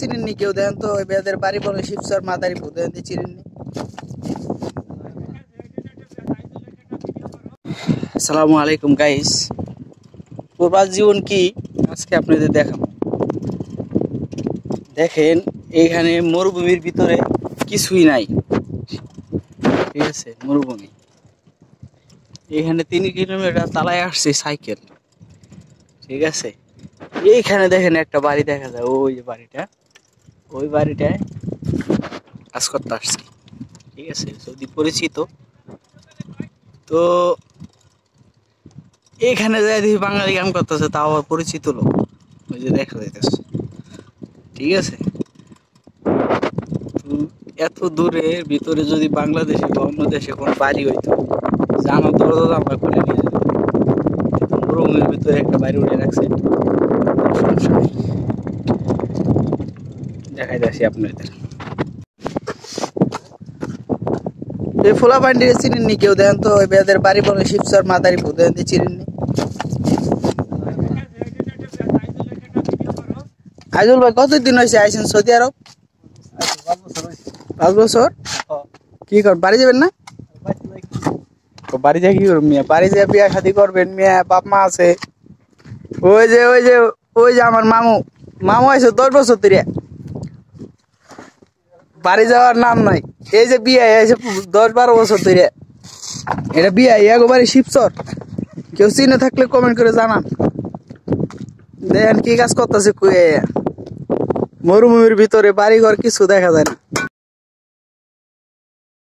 চিনেননি কেউ? দেখেন তো ওই বেদের বাড়ি বলে শিবচর মাদারীপুর, দেখেন তো চিনেননি? আসসালামু আলাইকুম গাইস, প্রবাস জীবন কি আজকে আপনাদের দেখাবো। দেখেন এইখানে মরুভূমির ভিতরে কিছুই নাই, ঠিক আছে? মরুভূমি এইখানে 3 কিলোমিটার তালায় আসছে সাইকেল, ঠিক আছে? এইখানে দেখেন একটা বাড়ি দেখা যায়, ওই যে বাড়িটা, ওই বাড়িটায় কাজ করতে আসছি, ঠিক আছে? যদি পরিচিত তো এখানে যাই দেখি বাঙালি কাম করতেছে, তাও আবার পরিচিত লোক, ওই যে দেখা যাইতেছে, ঠিক আছে? তো এত দূরের ভিতরে যদি বাংলাদেশে বা অন্য দেশে কোনো বাড়ি হইতো, জানো দরজা জানলা করে নিয়ে যেত। কিন্তু মরুভূমির ভিতরে একটা বাড়ি উঠে রাখছে, সমস্যা নেই, দেখাই যাচ্ছি আপনাদের। এই ফোলা পান্ডিরে চিনেননি কেউ? দেখেন তো ওই বেদের বাড়ি বলে শিবচর মাদারীপুর, দেখেন তো চিনেননি? আইজুল ভাই কতদিন হয়েছে আইছেন সৌদি আরব? 5 বছর। কি কর, বাড়ি যাবেন না? বাড়ি যা কি করবেন মিয়া? বাড়ি যা বিয়া শাদি করবেন মিয়া, বাপ মা আছে। ওই যে আমার মামু আছে 10 বছর ধরে, বাড়ি যাওয়ার নাম নাই। এই যে বিয়ে আছে 10-12 বছর ধরে, এটা বিয়ে ইয়াগো বাড়ি শিবচর। কেউ চিনে থাকলে কমেন্ট করে জানান। দেখেন কি কাজ করতেছে, মরুভূমির ভিতরে বাড়ি ঘর কিছু দেখা যায় না।